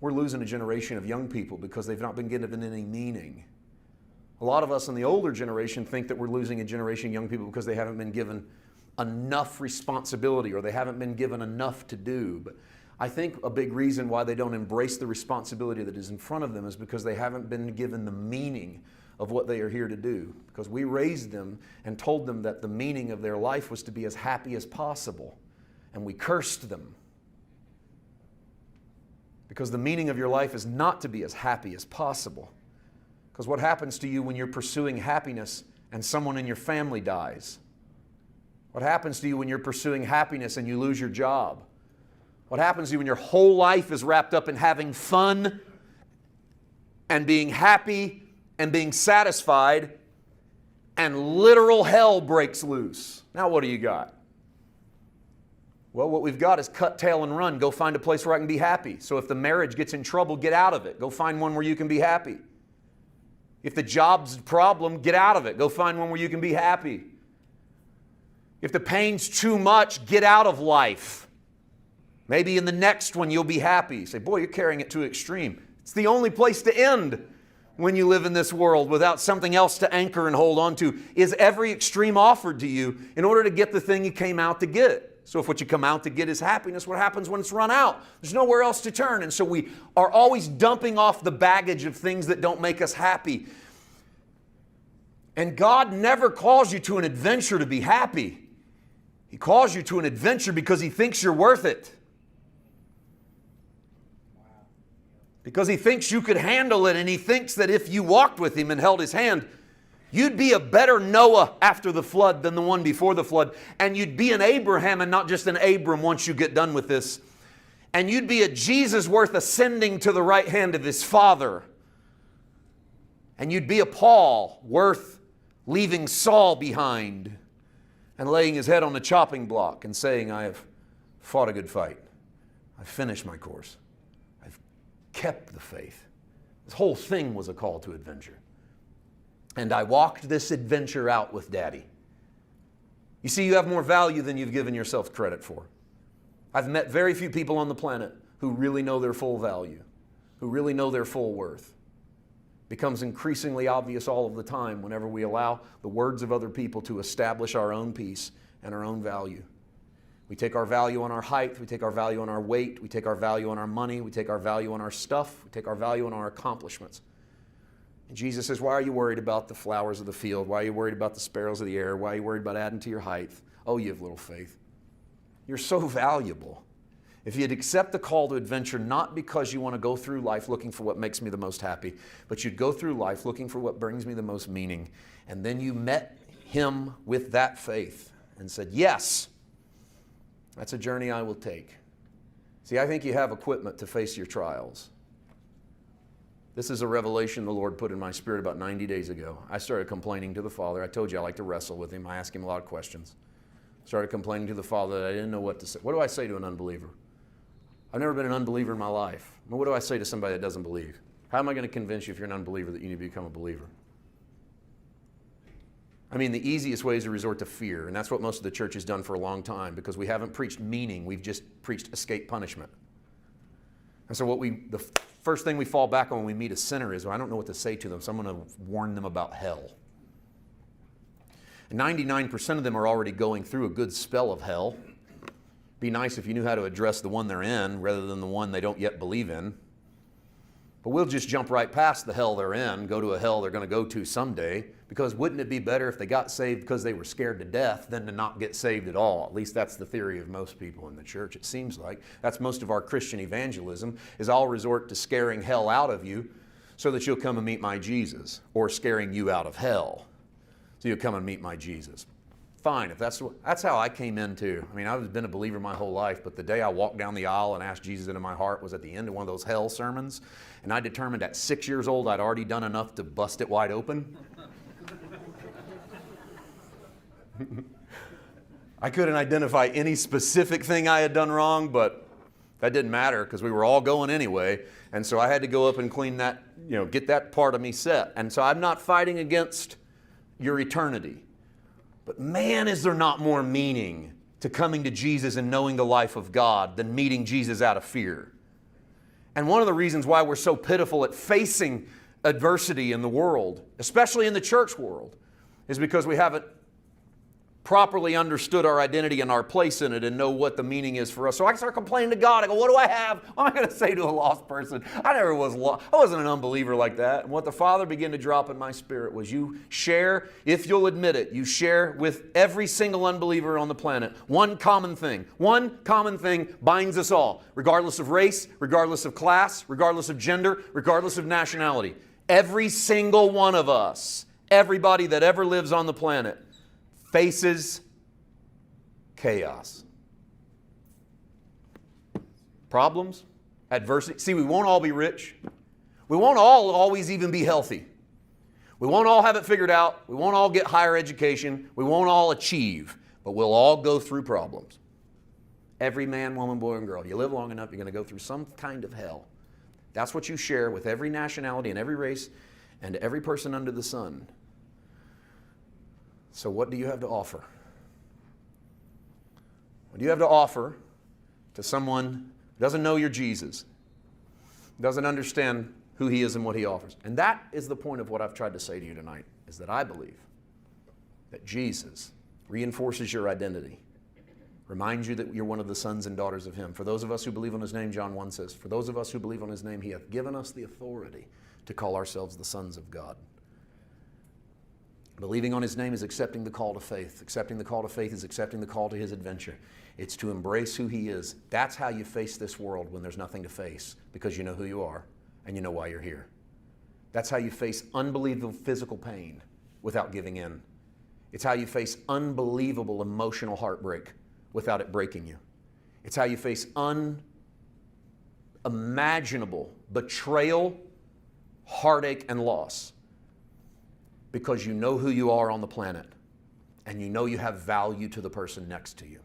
We're losing a generation of young people because they've not been given any meaning. A lot of us in the older generation think that we're losing a generation of young people because they haven't been given enough responsibility or they haven't been given enough to do. But I think a big reason why they don't embrace the responsibility that is in front of them is because they haven't been given the meaning of what they are here to do. Because we raised them and told them that the meaning of their life was to be as happy as possible. And we cursed them. Because the meaning of your life is not to be as happy as possible. Because what happens to you when you're pursuing happiness and someone in your family dies? What happens to you when you're pursuing happiness and you lose your job? What happens to you when your whole life is wrapped up in having fun and being happy and being satisfied and literal hell breaks loose? Now what do you got? Well, what we've got is cut tail and run. Go find a place where I can be happy. So if the marriage gets in trouble, get out of it. Go find one where you can be happy. If the job's a problem, get out of it. Go find one where you can be happy. If the pain's too much, get out of life. Maybe in the next one you'll be happy. You say, boy, you're carrying it to extreme. It's the only place to end when you live in this world without something else to anchor and hold on to. Is every extreme offered to you in order to get the thing you came out to get? So if what you come out to get is happiness, what happens when it's run out? There's nowhere else to turn. And so we are always dumping off the baggage of things that don't make us happy. And God never calls you to an adventure to be happy. He calls you to an adventure because He thinks you're worth it. Because He thinks you could handle it, and He thinks that if you walked with Him and held His hand, you'd be a better Noah after the flood than the one before the flood. And you'd be an Abraham and not just an Abram once you get done with this. And you'd be a Jesus worth ascending to the right hand of His Father. And you'd be a Paul worth leaving Saul behind and laying his head on the chopping block and saying, I have fought a good fight. I've finished my course. I've kept the faith. This whole thing was a call to adventure. And I walked this adventure out with Daddy. You see, you have more value than you've given yourself credit for. I've met very few people on the planet who really know their full value, who really know their full worth. It becomes increasingly obvious all of the time whenever we allow the words of other people to establish our own peace and our own value. We take our value on our height, we take our value on our weight, we take our value on our money, we take our value on our stuff, we take our value on our accomplishments. And Jesus says, why are you worried about the flowers of the field? Why are you worried about the sparrows of the air? Why are you worried about adding to your height? Oh, you have little faith. You're so valuable. If you'd accept the call to adventure, not because you want to go through life looking for what makes me the most happy, but you'd go through life looking for what brings me the most meaning. And then you met Him with that faith and said, yes, that's a journey I will take. See, I think you have equipment to face your trials. This is a revelation the Lord put in my spirit about 90 days ago. I started complaining to the Father. I told you I like to wrestle with Him. I ask Him a lot of questions. Started complaining to the Father that I didn't know what to say. What do I say to an unbeliever? I've never been an unbeliever in my life. Well, what do I say to somebody that doesn't believe? How am I going to convince you if you're an unbeliever that you need to become a believer? I mean, the easiest way is to resort to fear, and that's what most of the church has done for a long time because we haven't preached meaning. We've just preached escape punishment. And so the first thing we fall back on when we meet a sinner is, well, I don't know what to say to them, so I'm going to warn them about hell. And 99% of them are already going through a good spell of hell. Be nice if you knew how to address the one they're in rather than the one they don't yet believe in. But we'll just jump right past the hell they're in, go to a hell they're going to go to someday, because wouldn't it be better if they got saved because they were scared to death than to not get saved at all? At least that's the theory of most people in the church, it seems like. That's most of our Christian evangelism, is I'll resort to scaring hell out of you so that you'll come and meet my Jesus, or scaring you out of hell so you'll come and meet my Jesus. Fine, if that's how I came into. I mean, I've been a believer my whole life, but the day I walked down the aisle and asked Jesus into my heart was at the end of one of those hell sermons, and I determined at 6 years old I'd already done enough to bust it wide open. I couldn't identify any specific thing I had done wrong, but that didn't matter because we were all going anyway, and so I had to go up and clean that, get that part of me set. And so I'm not fighting against your eternity. But man, is there not more meaning to coming to Jesus and knowing the life of God than meeting Jesus out of fear. And one of the reasons why we're so pitiful at facing adversity in the world, especially in the church world, is because we haven't properly understood our identity and our place in it and know what the meaning is for us. So I start complaining to God. I go, what do I have? What am I going to say to a lost person? I never was lost. I wasn't an unbeliever like that. And what the Father began to drop in my spirit was, you share, if you'll admit it, you share with every single unbeliever on the planet one common thing. One common thing binds us all, regardless of race, regardless of class, regardless of gender, regardless of nationality. Every single one of us, everybody that ever lives on the planet, faces chaos. Problems, adversity. See, we won't all be rich. We won't all always even be healthy. We won't all have it figured out. We won't all get higher education. We won't all achieve, but we'll all go through problems. Every man, woman, boy, and girl. You live long enough, you're going to go through some kind of hell. That's what you share with every nationality and every race and every person under the sun. So what do you have to offer? What do you have to offer to someone who doesn't know your Jesus, doesn't understand who He is and what He offers? And that is the point of what I've tried to say to you tonight, is that I believe that Jesus reinforces your identity, reminds you that you're one of the sons and daughters of Him. For those of us who believe on His name, John 1 says, for those of us who believe on His name, He hath given us the authority to call ourselves the sons of God. Believing on His name is accepting the call to faith. Accepting the call to faith is accepting the call to His adventure. It's to embrace who He is. That's how you face this world when there's nothing to face, because you know who you are and you know why you're here. That's how you face unbelievable physical pain without giving in. It's how you face unbelievable emotional heartbreak without it breaking you. It's how you face unimaginable betrayal, heartache, and loss, because you know who you are on the planet and you know you have value to the person next to you.